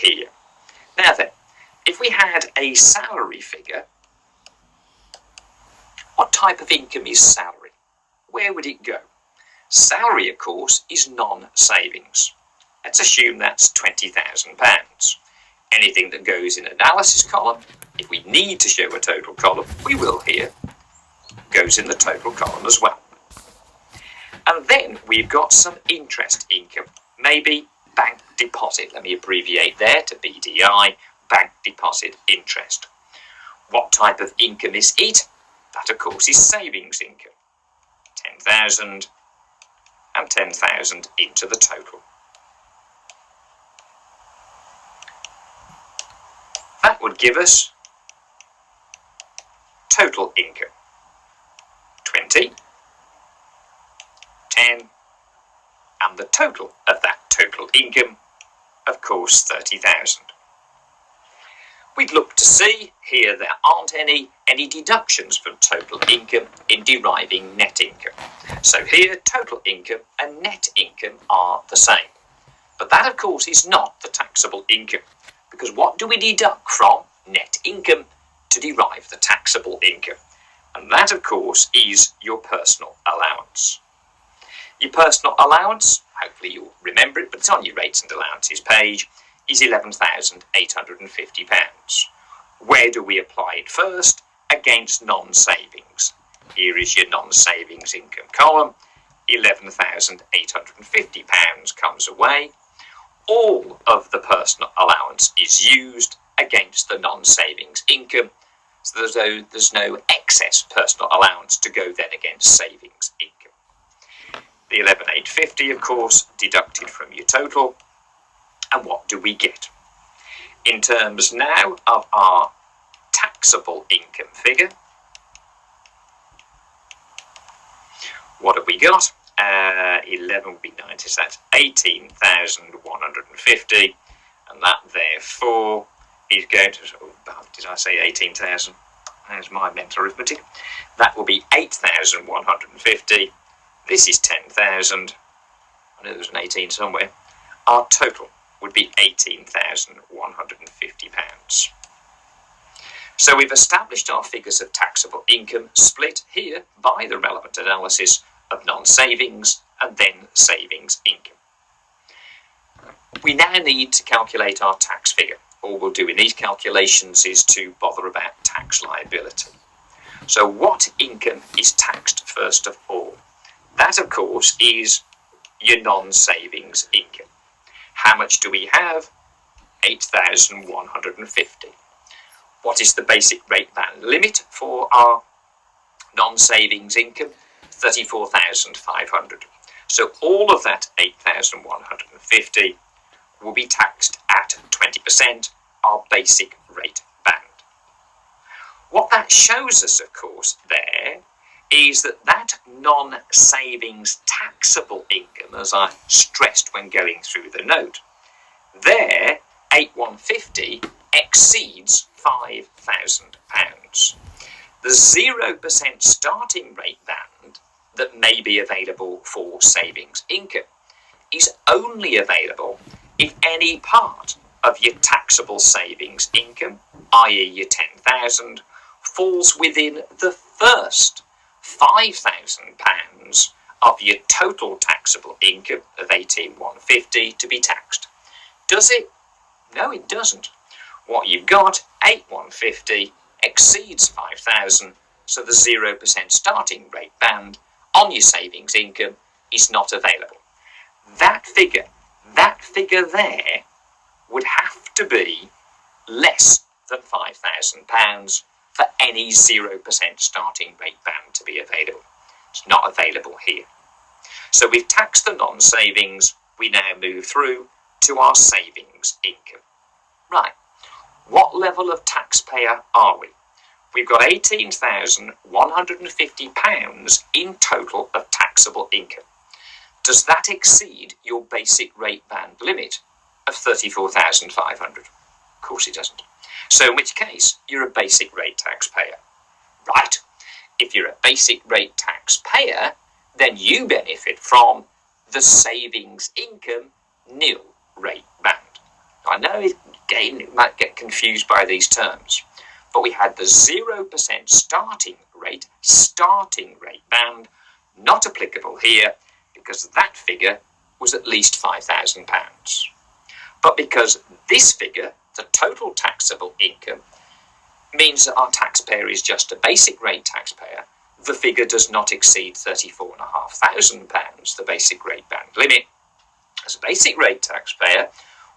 here. Now then, if we had a salary figure, what type of income is salary? Where would it go? Salary, of course, is non-savings. Let's assume that's £20,000. Anything that goes in analysis column, if we need to show a total column, we will here, goes in the total column as well. And then we've got some interest income, maybe bank deposit. Let me abbreviate there to BDI, bank deposit interest. What type of income is it? That, of course, is savings income. 10,000 and 10,000 into the total. That would give us total income. 20, 10, and the total of that total income, of course, 30,000. We'd look to see here there aren't any deductions from total income in deriving net income. So here total income and net income are the same. But that, of course, is not the taxable income, because what do we deduct from net income to derive the taxable income? And that, of course, is your personal allowance. Your personal allowance, hopefully you'll remember it, but it's on your rates and allowances page, is £11,850. Where do we apply it first? Against non-savings. Here is your non-savings income column. £11,850 comes away. All of the personal allowance is used against the non-savings income, so there's no excess personal allowance to go then against savings income. The £11,850, of course, deducted from your total. And what do we get? In terms now of our taxable income figure, what have we got? 11 would be 90, so that's 18,150, and that therefore is going to, did I say 18,000? There's my mental arithmetic. That will be 8,150. This is 10,000. I know there was an 18 somewhere. Our total would be £18,150. So we've established our figures of taxable income split here by the relevant analysis of non-savings and then savings income. We now need to calculate our tax figure. All we'll do in these calculations is to bother about tax liability. So what income is taxed first of all? That, of course, is your non-savings income. How much do we have? 8,150. What is the basic rate band limit for our non-savings income? 34,500. So all of that 8,150 will be taxed at 20%, our basic rate band. What that shows us, of course, there is that non-savings taxable income, as I stressed when going through the note, there 8,150 exceeds £5,000. The 0% starting rate band that may be available for savings income is only available if any part of your taxable savings income, i.e. your 10,000, falls within the first £5,000 of your total taxable income of 18,150 to be taxed. Does it? No, it doesn't. What you've got, 8,150 exceeds 5,000, so the 0% starting rate band on your savings income is not available. That figure there would have to be less than £5,000 for any 0% starting rate band to be available. It's not available here. So we've taxed the non-savings, we now move through to our savings income. Right, what level of taxpayer are we? We've got £18,150 in total of taxable income. Does that exceed your basic rate band limit of 34,500? Of course it doesn't. So in which case, you're a basic rate taxpayer. Right, if you're a basic rate taxpayer, then you benefit from the savings income nil rate band. I know, again, you might get confused by these terms, but we had the 0% starting rate band, not applicable here because that figure was at least £5,000. But because this figure, the total taxable income, means that our taxpayer is just a basic rate taxpayer, the figure does not exceed £34,500, the basic rate band limit. As a basic rate taxpayer,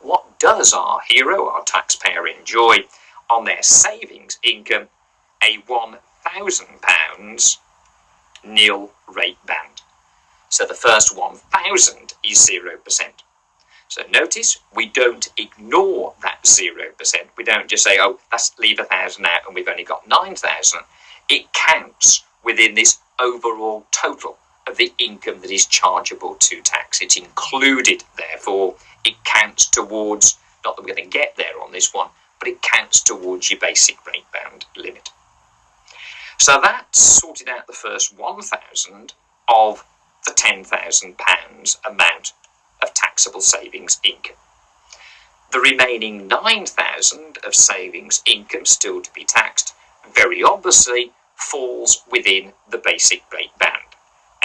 what does our hero, our taxpayer, enjoy on their savings income? A £1,000 nil rate band. So the first 1,000 is 0%. So notice we don't ignore that 0%. We don't just say, oh, let's leave 1,000 out and we've only got 9,000. It counts within this overall total of the income that is chargeable to tax. It's included, therefore, it counts towards, not that we're going to get there on this one, but it counts towards your basic rate band limit. So that sorted out the first 1,000 of the £10,000 amount of taxable savings income. The remaining 9,000 of savings income still to be taxed very obviously falls within the basic rate band.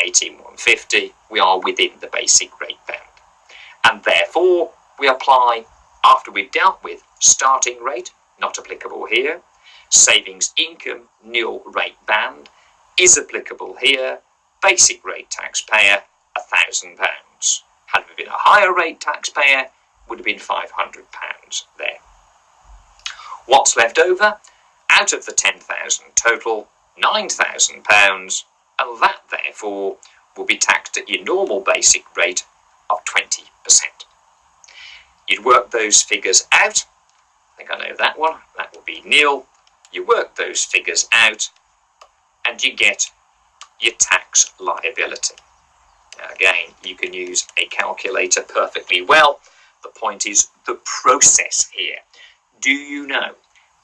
18,150, we are within the basic rate band. And therefore, we apply, after we've dealt with starting rate, not applicable here, savings income, nil rate band, is applicable here, basic rate taxpayer, £1,000. Had we been a higher rate taxpayer, would have been £500 there. What's left over? Out of the 10,000 total, £9,000, and that therefore will be taxed at your normal basic rate of 20%. You'd work those figures out. I think I know that one. That will be nil. You work those figures out and you get your tax liability. Now again, you can use a calculator perfectly well. The point is the process here. Do you know,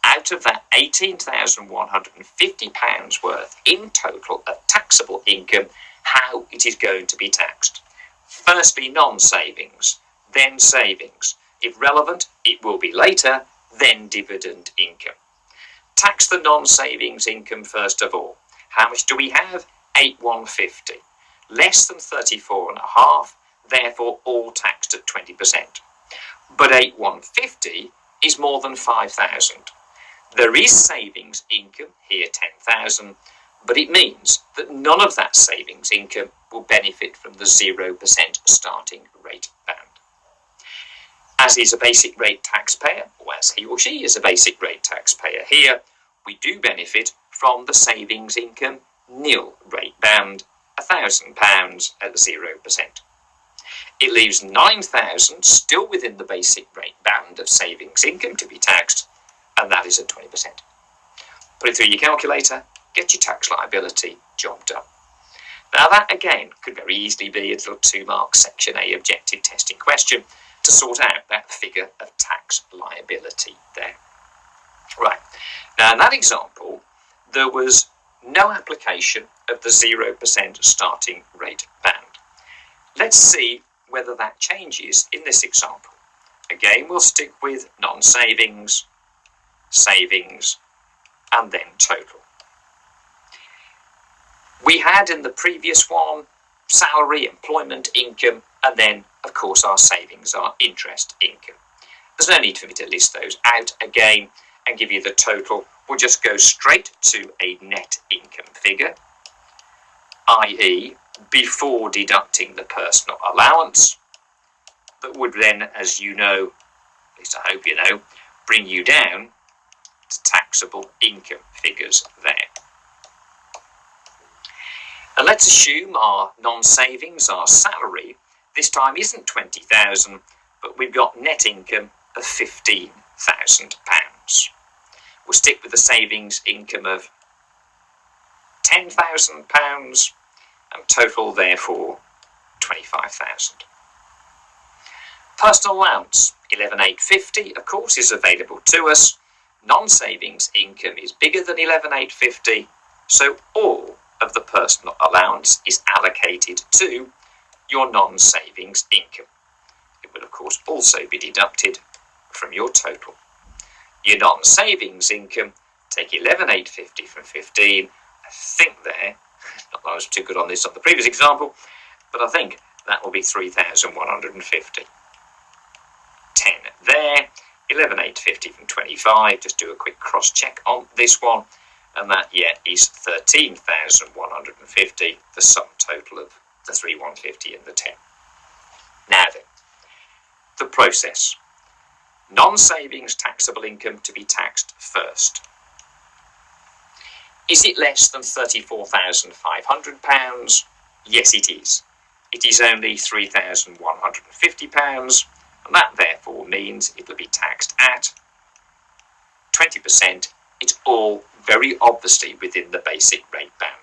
out of that £18,150 worth in total of taxable income, how it is going to be taxed? Firstly, non-savings, then savings. If relevant, it will be later, then dividend income. Tax the non-savings income first of all. How much do we have? 8,150. Less than 34.5, therefore all taxed at 20%. But 8,150 is more than 5,000. There is savings income, here 10,000, but it means that none of that savings income will benefit from the 0% starting rate band. As is a basic rate taxpayer, or as he or she is a basic rate taxpayer here, we do benefit from the savings income nil rate band, £1,000 at 0%. It leaves 9,000 still within the basic rate band of savings income to be taxed, and that is at 20%. Put it through your calculator, get your tax liability, job done. Now that again could very easily be a little 2-mark section A objective testing question to sort out that figure of tax liability there. Right, now in that example there was no application of the 0% starting rate band. Let's see whether that changes in this example. Again, we'll stick with non-savings, savings, and then total. We had in the previous one salary, employment, income, and then, of course, our savings, our interest income. There's no need for me to list those out again and give you the total. We'll just go straight to a net income figure, i.e. before deducting the personal allowance, that would then, as you know, at least I hope you know, bring you down to taxable income figures there. And let's assume our non-savings, our salary, this time isn't 20,000, but we've got net income of £15,000. We'll stick with the savings income of £10,000 and total therefore 25,000. Personal allowance 11,850 of course is available to us. Non-savings income is bigger than 11,850, so all of the personal allowance is allocated to your non-savings income. It will of course also be deducted from your total. Your non-savings income, take 11,850 from 15. I think there, not that I was too good on this on the previous example, but I think that will be 3,150. 10 there, 11,850 from 25. Just do a quick cross-check on this one, and that, is 13,150, the sum total of the 3,150 and the 10. Now then, the process. Non-savings taxable income to be taxed first. Is it less than £34,500? Yes, it is. It is only £3,150, and that therefore means it will be taxed at 20%. It's all very obviously within the basic rate band.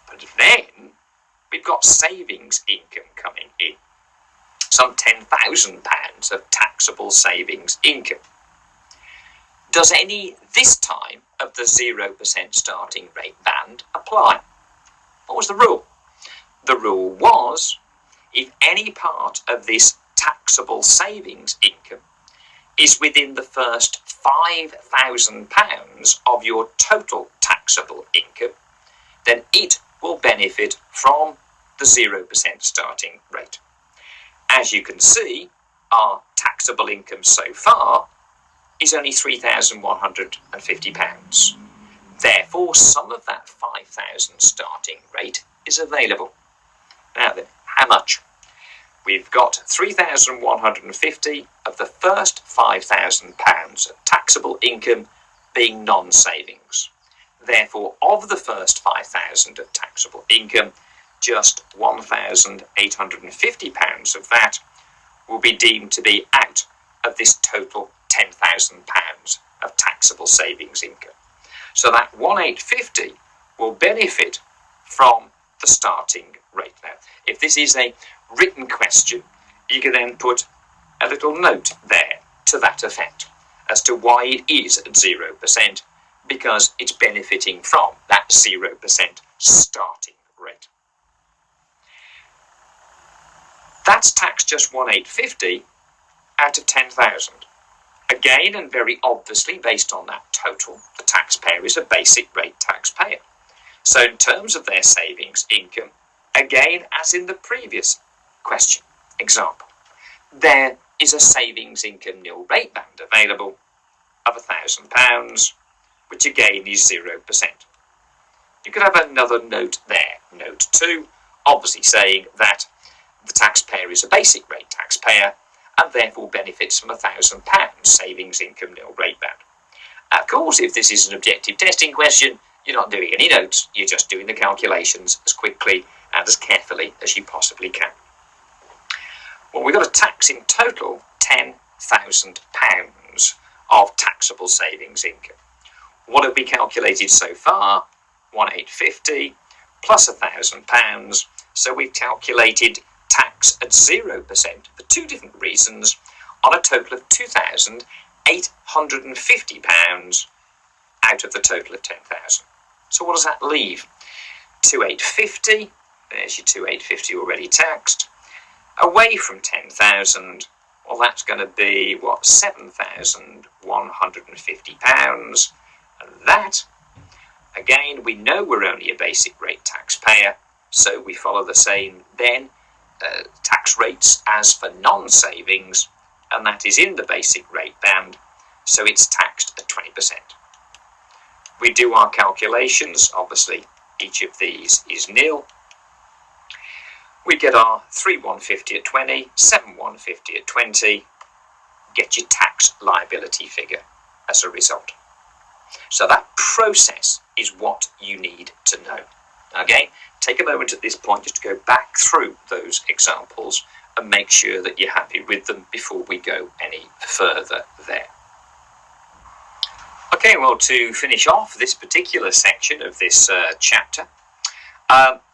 But then we've got savings income coming in. Some £10,000 of taxable savings income. Does any this time of the 0% starting rate band apply? What was the rule? The rule was, if any part of this taxable savings income is within the first £5,000 of your total taxable income, then it will benefit from the 0% starting rate. As you can see, our taxable income so far is only £3,150. Therefore, some of that 5,000 starting rate is available. Now then, how much? We've got 3,150 of the first £5,000 of taxable income being non-savings. Therefore, of the first 5,000 of taxable income, just £1,850 of that will be deemed to be out of this total £10,000 of taxable savings income. So that 1,850 will benefit from the starting rate. Now, if this is a written question, you can then put a little note there to that effect as to why it is at 0%, because it's benefiting from that 0% starting rate. That's taxed just 1,850 out of 10,000. Again, and very obviously based on that total, the taxpayer is a basic rate taxpayer. So in terms of their savings income, again, as in the previous question example, there is a savings income nil rate band available of £1,000, which again is 0%. You could have another note there, note 2, obviously saying that the taxpayer is a basic rate taxpayer and therefore benefits from £1,000 savings income nil rate band. Of course, if this is an objective testing question, you're not doing any notes, you're just doing the calculations as quickly and as carefully as you possibly can. Well, we've got a tax in total £10,000 of taxable savings income. What have we calculated so far? 1,850 plus £1,000. So we've calculated tax at 0% for two different reasons on a total of £2,850 out of the total of 10,000. So what does that leave? 2,850. There's your 2,850 already taxed. Away from 10,000, well, that's going to be, what, £7,150. And that, again, we know we're only a basic rate taxpayer, so we follow the same then tax rates as for non-savings, and that is in the basic rate band, so it's taxed at 20%. We do our calculations, obviously each of these is nil. We get our 3,150 at 20, 7,150 at 20, get your tax liability figure as a result. So that process is what you need to know. Okay, take a moment at this point just to go back through those examples and make sure that you're happy with them before we go any further there. Okay, well, to finish off this particular section of this chapter,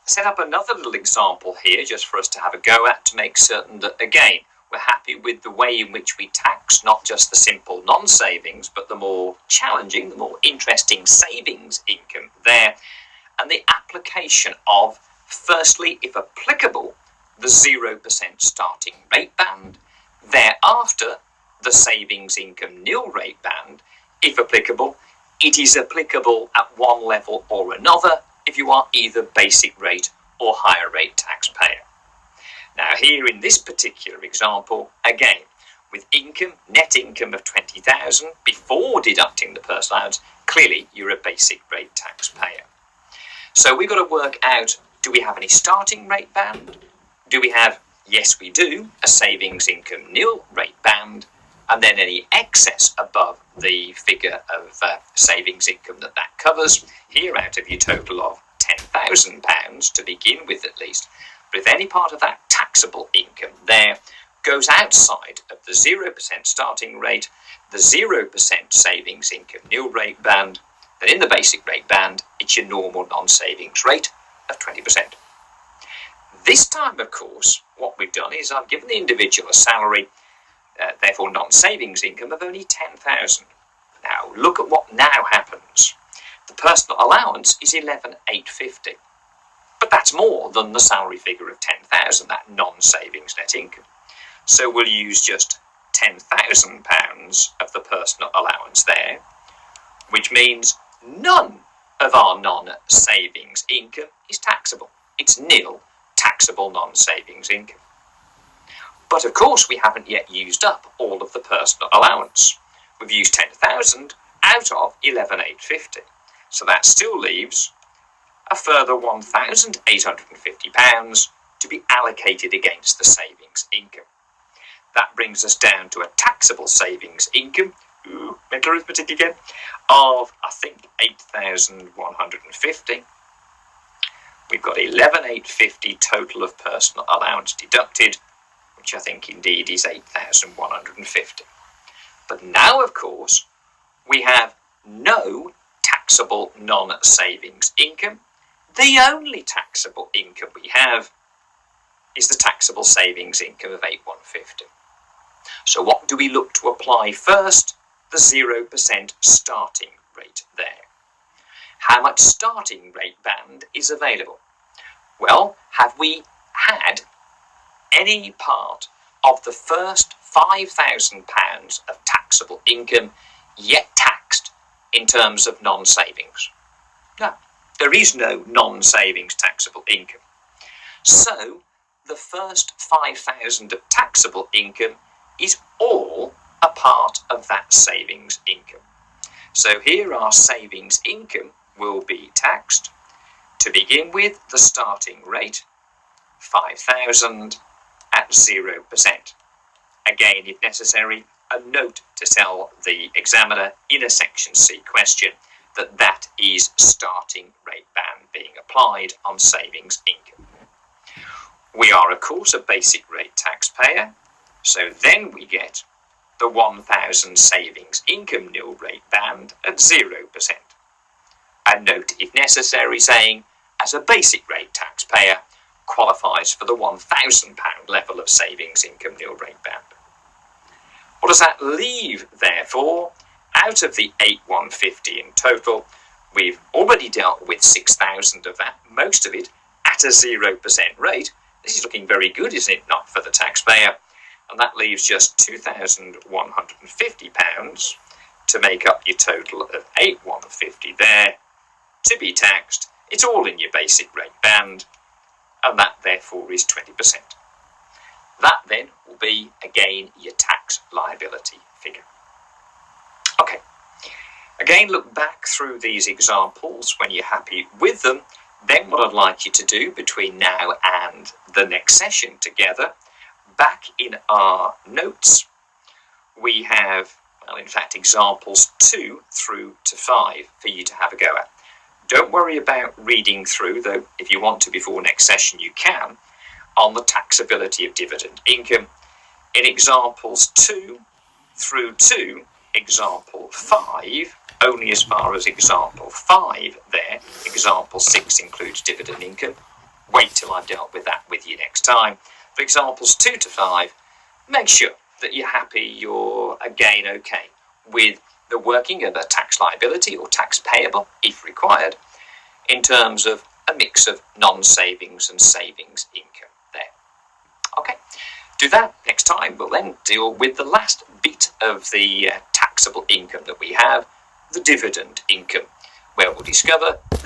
set up another little example here just for us to have a go at to make certain that, again, we're happy with the way in which we tax not just the simple non-savings, but the more challenging, the more interesting savings income there, and the application of, firstly, if applicable, the 0% starting rate band, thereafter, the savings income nil rate band, if applicable, it is applicable at one level or another if you are either basic rate or higher rate taxpayer. Now here in this particular example, again, with income, net income of 20,000 before deducting the personal allowance, clearly you're a basic rate taxpayer. So we've got to work out, do we have any starting rate band? Do we have, yes we do, a savings income nil rate band, and then any excess above the figure of savings income that covers, here out of your total of £10,000 to begin with at least. But if any part of that taxable income there goes outside of the 0% starting rate, the 0% savings income nil rate band, then in the basic rate band, it's your normal non-savings rate of 20%. This time, of course, what we've done is I've given the individual a salary, therefore non-savings income of only 10,000. Now, look at what now happens. The personal allowance is 11,850. But that's more than the salary figure of 10,000, that non-savings net income. So we'll use just £10,000 of the personal allowance there, which means none of our non-savings income is taxable. It's nil taxable non-savings income. But of course we haven't yet used up all of the personal allowance. We've used 10,000 out of 11,850. So that still leaves a further £1,850 to be allocated against the savings income. That brings us down to a taxable savings income, mental arithmetic again, of I think 8,150. We've got 11,850 total of personal allowance deducted, which I think indeed is 8,150. But now, of course, we have no taxable non-savings income. The only taxable income we have is the taxable savings income of 8,150. So what do we look to apply first? The 0% starting rate there. How much starting rate band is available? Well, have we had any part of the first £5,000 of taxable income yet taxed in terms of non-savings? No, there is no non-savings taxable income. So the first 5,000 of taxable income is all a part of that savings income. So here our savings income will be taxed. To begin with, the starting rate, 5,000 at 0%. Again, if necessary, a note to tell the examiner in a Section C question that that is starting rate band being applied on savings income. We are, of course, a basic rate taxpayer, so then we get the 1,000 savings income nil rate band at 0%. A note, if necessary, saying, as a basic rate taxpayer, qualifies for the £1,000 level of savings income nil rate band. What does that leave, therefore? Out of the 8,150 in total, we've already dealt with 6,000 of that, most of it at a 0% rate. This is looking very good, isn't it, not for the taxpayer? And that leaves just £2,150 to make up your total of 8,150 there to be taxed. It's all in your basic rate band, and that therefore is 20%. That then will be, again, your tax liability figure. Okay, again, look back through these examples when you're happy with them. Then what I'd like you to do between now and the next session together, back in our notes, we have, well, in fact, examples 2 through to 5 for you to have a go at. Don't worry about reading through, though if you want to before next session you can, on the taxability of dividend income. In examples 2 through to example 5, only as far as example 5 there, example 6 includes dividend income. Wait till I've dealt with that with you next time. For examples 2 to 5, make sure that you're happy, you're again okay with the working of a tax liability or tax payable, if required, in terms of a mix of non-savings and savings income there. Okay, do that next time. We'll then deal with the last bit of the taxable income that we have, the dividend income, where we'll discover that